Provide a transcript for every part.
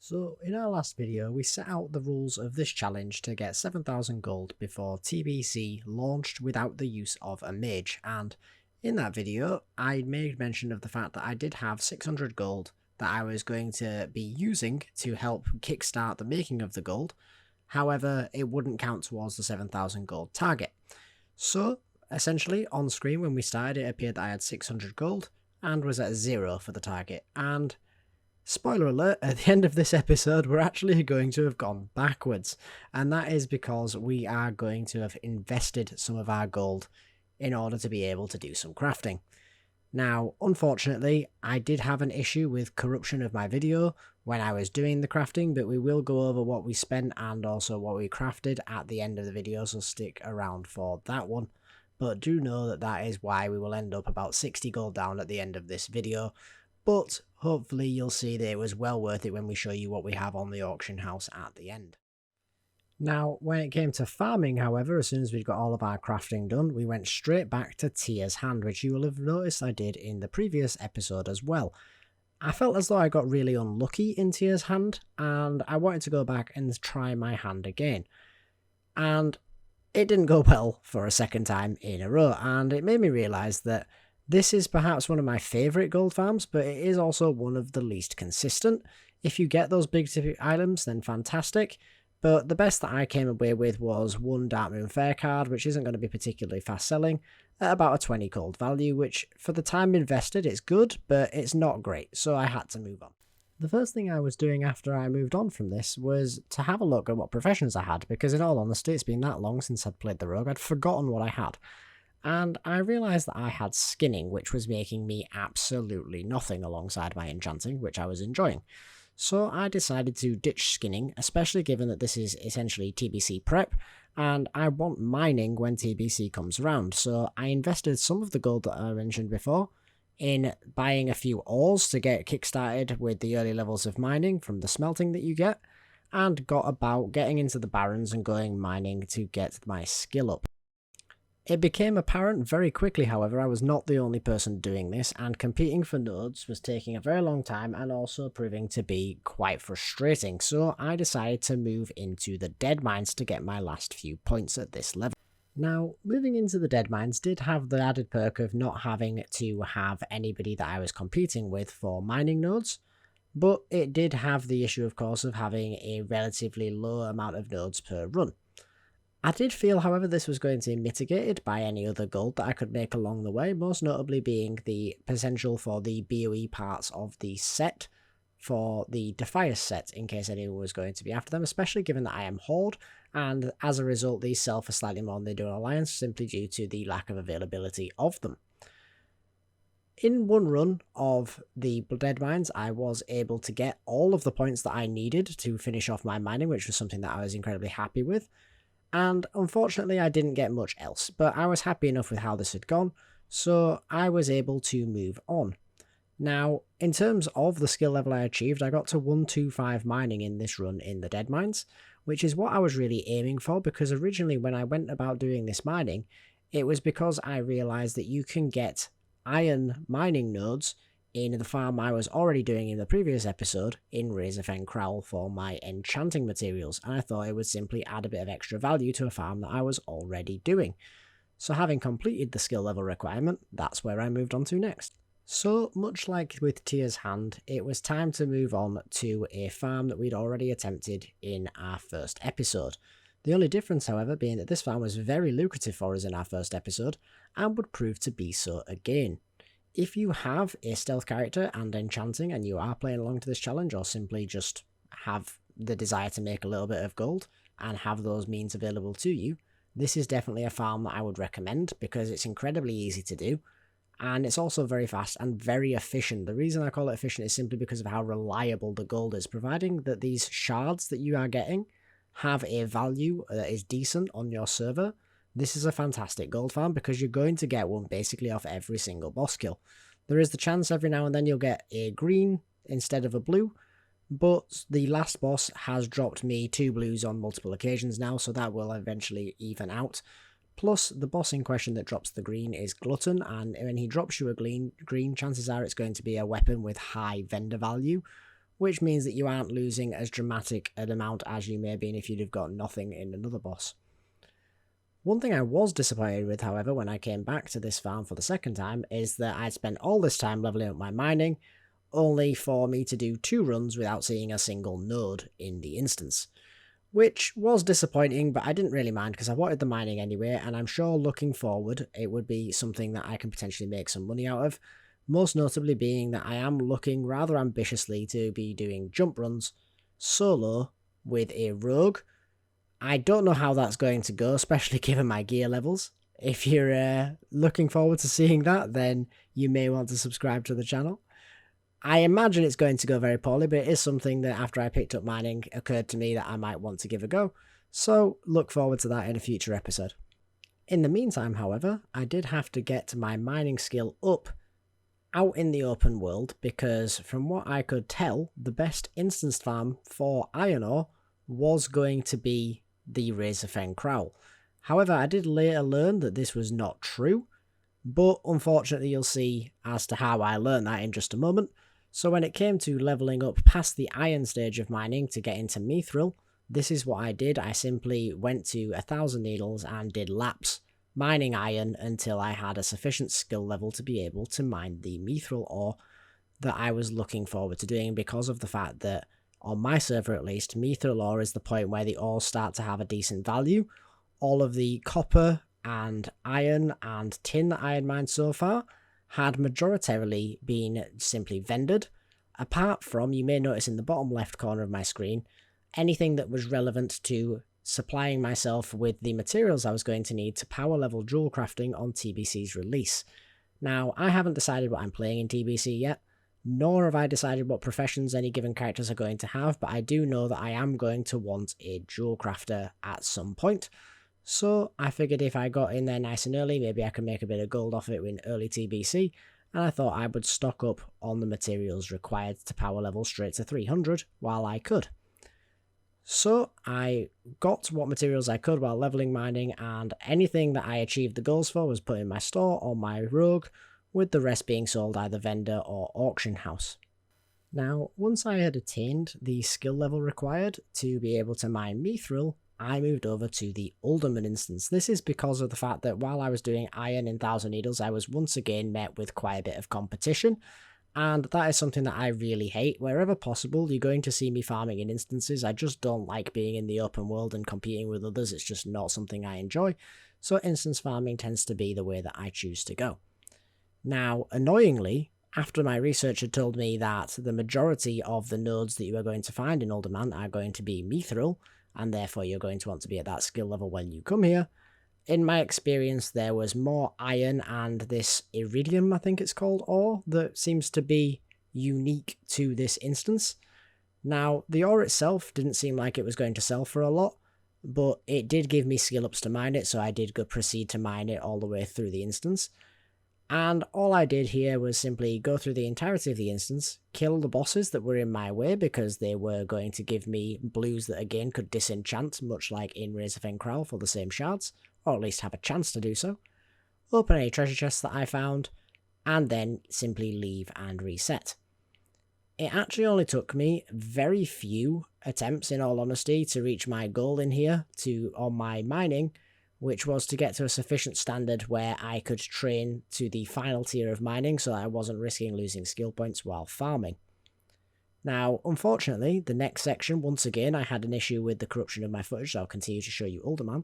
So in our last video we set out the rules of this challenge to get 7,000 gold before TBC launched without the use of a mage, and in that video I made mention of the fact that I did have 600 gold that I was going to be using to help kickstart the making of the gold. However, it wouldn't count towards the 7,000 gold target. So essentially on screen when we started it appeared that I had 600 gold and was at 0 for the target, and spoiler alert, at the end of this episode we're actually going to have gone backwards, and that is because we are going to have invested some of our gold in order to be able to do some crafting. Now, unfortunately, I did have an issue with corruption of my video when I was doing the crafting, but we will go over what we spent and also what we crafted at the end of the video, so stick around for that one. But do know that that is why we will end up about 60 gold down at the end of this video. But hopefully you'll see that it was well worth it when we show you what we have on the auction house at the end. Now, when it came to farming, however, as soon as we'd got all of our crafting done, we went straight back to Tier's Hand, which you will have noticed I did in the previous episode as well. I felt as though I got really unlucky in Tier's Hand, and I wanted to go back and try my hand again. And it didn't go well for a second time in a row, and it made me realise that this is perhaps one of my favourite gold farms, but it is also one of the least consistent. If you get those big ticket items, then fantastic. But the best that I came away with was one Dark Moon Fair card, which isn't going to be particularly fast selling, at about a 20 gold value, which for the time invested it's good, but it's not great, so I had to move on. The first thing I was doing after I moved on from this was to have a look at what professions I had, because in all honesty it's been that long since I'd played the rogue, I'd forgotten what I had. And I realised that I had skinning, which was making me absolutely nothing alongside my enchanting, which I was enjoying. So I decided to ditch skinning, especially given that this is essentially TBC prep, and I want mining when TBC comes around. So I invested some of the gold that I mentioned before in buying a few ores to get kickstarted with the early levels of mining from the smelting that you get, and got about getting into the barrens and going mining to get my skill up. It became apparent very quickly, however, I was not the only person doing this, and competing for nodes was taking a very long time and also proving to be quite frustrating, so I decided to move into the dead mines to get my last few points at this level. Now, moving into the dead mines did have the added perk of not having to have anybody that I was competing with for mining nodes, but it did have the issue, of course, of having a relatively low amount of nodes per run. I did feel, however, this was going to be mitigated by any other gold that I could make along the way, most notably being the potential for the BOE parts of the set for the Defias set, in case anyone was going to be after them, especially given that I am Horde, and as a result these sell for slightly more than they do in Alliance, simply due to the lack of availability of them. In one run of the Dead Mines, I was able to get all of the points that I needed to finish off my mining, which was something that I was incredibly happy with. And unfortunately I didn't get much else, but I was happy enough with how this had gone, so I was able to move on. Now, in terms of the skill level I achieved, I got to 125 mining in this run in the Dead Mines, which is what I was really aiming for, because originally when I went about doing this mining, it was because I realised that you can get iron mining nodes in the farm I was already doing in the previous episode in Razorfang Crowl for my enchanting materials, and I thought it would simply add a bit of extra value to a farm that I was already doing. So having completed the skill level requirement, that's where I moved on to next. So much like with Tier's Hand, it was time to move on to a farm that we'd already attempted in our first episode. The only difference, however, being that this farm was very lucrative for us in our first episode, and would prove to be so again. If you have a stealth character and enchanting and you are playing along to this challenge, or simply just have the desire to make a little bit of gold and have those means available to you, this is definitely a farm that I would recommend, because it's incredibly easy to do and it's also very fast and very efficient. The reason I call it efficient is simply because of how reliable the gold is, providing that these shards that you are getting have a value that is decent on your server. This is a fantastic gold farm, because you're going to get one basically off every single boss kill. There is the chance every now and then you'll get a green instead of a blue, but the last boss has dropped me 2 blues on multiple occasions now, so that will eventually even out. Plus, the boss in question that drops the green is Glutton, and when he drops you a green, chances are it's going to be a weapon with high vendor value, which means that you aren't losing as dramatic an amount as you may have been if you'd have got nothing in another boss. One thing I was disappointed with, however, when I came back to this farm for the second time, is that I'd spent all this time leveling up my mining, only for me to do 2 runs without seeing a single node in the instance. Which was disappointing, but I didn't really mind because I wanted the mining anyway, and I'm sure looking forward it would be something that I can potentially make some money out of, most notably being that I am looking rather ambitiously to be doing jump runs solo with a rogue. I don't know how that's going to go, especially given my gear levels. If you're looking forward to seeing that, then you may want to subscribe to the channel. I imagine it's going to go very poorly, but it is something that after I picked up mining occurred to me that I might want to give a go, so look forward to that in a future episode. In the meantime, however, I did have to get my mining skill up out in the open world because from what I could tell, the best instance farm for iron ore was going to be the Razorfen Crowl. However, I did later learn that this was not true, but unfortunately you'll see as to how I learned that in just a moment. So when it came to leveling up past the iron stage of mining to get into mithril, this is what I did. I simply went to 1,000 needles and did laps mining iron until I had a sufficient skill level to be able to mine the mithril ore that I was looking forward to doing, because of the fact that on my server at least, mithril ore is the point where the ores start to have a decent value. All of the copper and iron and tin that I had mined so far had majoritarily been simply vendored, apart from, you may notice in the bottom left corner of my screen, anything that was relevant to supplying myself with the materials I was going to need to power level jewel crafting on TBC's release. Now, I haven't decided what I'm playing in TBC yet, nor have I decided what professions any given characters are going to have, but I do know that I am going to want a jewel crafter at some point. So I figured if I got in there nice and early, maybe I could make a bit of gold off it in early TBC, and I thought I would stock up on the materials required to power level straight to 300 while I could. So I got what materials I could while leveling mining, and anything that I achieved the goals for was put in my store or my rogue, with the rest being sold either vendor or auction house. Now, once I had attained the skill level required to be able to mine mithril, I moved over to the Alderman instance. This is because of the fact that while I was doing iron in 1,000 needles, I was once again met with quite a bit of competition, and that is something that I really hate. Wherever possible, you're going to see me farming in instances. I just don't like being in the open world and competing with others. It's just not something I enjoy, so instance farming tends to be the way that I choose to go. Now, annoyingly, after my research had told me that the majority of the nodes that you are going to find in Alderman are going to be mithril, and therefore you're going to want to be at that skill level when you come here, in my experience there was more iron and this iridium, I think it's called, ore that seems to be unique to this instance. Now, the ore itself didn't seem like it was going to sell for a lot, but it did give me skill ups to mine it, so I did proceed to mine it all the way through the instance. And all I did here was simply go through the entirety of the instance, kill the bosses that were in my way because they were going to give me blues that again could disenchant, much like in Razorfen Crowl for the same shards, or at least have a chance to do so, open any treasure chests that I found, and then simply leave and reset. It actually only took me very few attempts, in all honesty, to reach my goal in here on my mining, which was to get to a sufficient standard where I could train to the final tier of mining so that I wasn't risking losing skill points while farming. Now, unfortunately, the next section, once again, I had an issue with the corruption of my footage, so I'll continue to show you Alderman.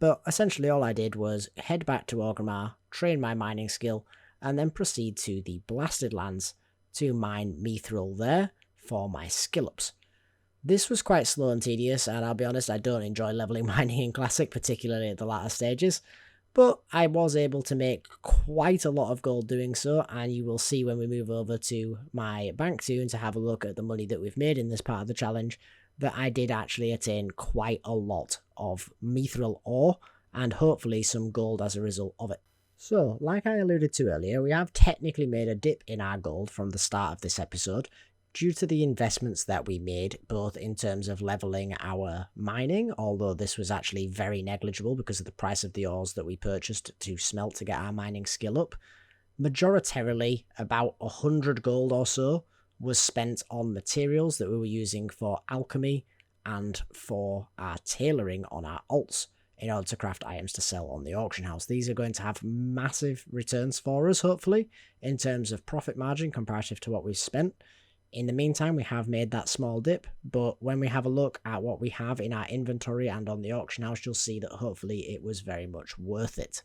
But essentially all I did was head back to Orgrimmar, train my mining skill, and then proceed to the Blasted Lands to mine mithril there for my skill ups. This was quite slow and tedious, and I'll be honest, I don't enjoy leveling mining in Classic, particularly at the latter stages, but I was able to make quite a lot of gold doing so, and you will see when we move over to my bank tune to have a look at the money that we've made in this part of the challenge, that I did actually attain quite a lot of mithril ore, and hopefully some gold as a result of it. So, like I alluded to earlier, we have technically made a dip in our gold from the start of this episode, due to the investments that we made, both in terms of leveling our mining, although this was actually very negligible because of the price of the ores that we purchased to smelt to get our mining skill up. Majoritarily, about 100 gold or so was spent on materials that we were using for alchemy and for our tailoring on our alts in order to craft items to sell on the auction house. These are going to have massive returns for us, hopefully, in terms of profit margin comparative to what we've spent. In the meantime, we have made that small dip, but when we have a look at what we have in our inventory and on the auction house, you'll see that hopefully it was very much worth it.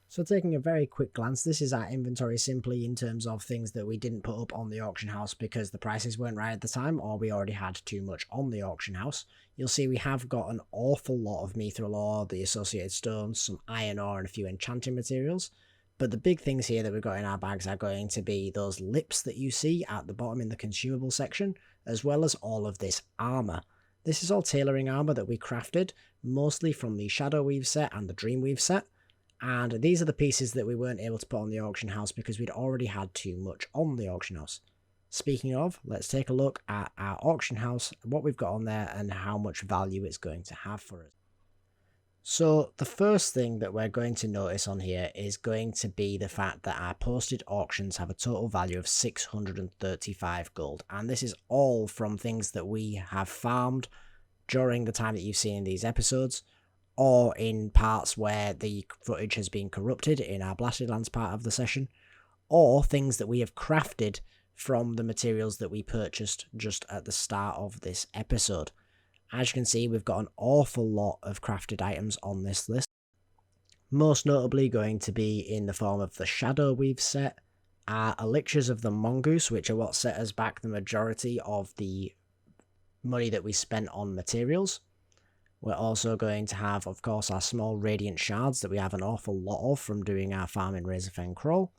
So taking a very quick glance, this is our inventory simply in terms of things that we didn't put up on the auction house because the prices weren't right at the time, or we already had too much on the auction house. You'll see we have got an awful lot of mithril ore, the associated stones, some iron ore, and a few enchanting materials. But the big things here that we've got in our bags are going to be those lips that you see at the bottom in the consumable section, as well as all of this armor. This is all tailoring armor that we crafted, mostly from the Shadow Weave set and the Dream Weave set. And these are the pieces that we weren't able to put on the auction house because we'd already had too much on the auction house. Speaking of, let's take a look at our auction house, what we've got on there and how much value it's going to have for us. So the first thing that we're going to notice on here is going to be the fact that our posted auctions have a total value of 635 gold. And this is all from things that we have farmed during the time that you've seen in these episodes, or in parts where the footage has been corrupted in our Blasted Lands part of the session, or things that we have crafted from the materials that we purchased just at the start of this episode. As you can see, we've got an awful lot of crafted items on this list, most notably going to be in the form of the Shadow Weave set, our Elixirs of the Mongoose, which are what set us back the majority of the money that we spent on materials. We're also going to have, of course, our small Radiant Shards that we have an awful lot of from doing our farm in Razorfen Crawl.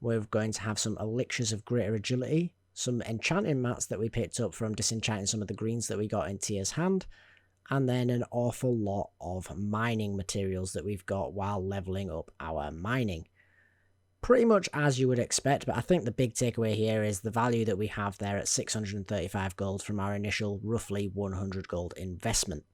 We're going to have some Elixirs of Greater Agility, some enchanting mats that we picked up from disenchanting some of the greens that we got in Tier's Hand, and then an awful lot of mining materials that we've got while leveling up our mining. Pretty much as you would expect, but I think the big takeaway here is the value that we have there at 635 gold from our initial roughly 100 gold investment.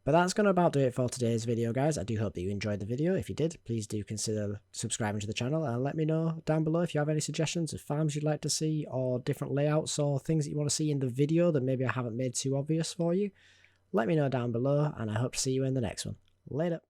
But that's going to about do it for today's video, guys. I do hope that you enjoyed the video. If you did, please do consider subscribing to the channel and let me know down below if you have any suggestions of farms you'd like to see or different layouts or things that you want to see in the video that maybe I haven't made too obvious for you. Let me know down below, and I hope to see you in the next one. Later.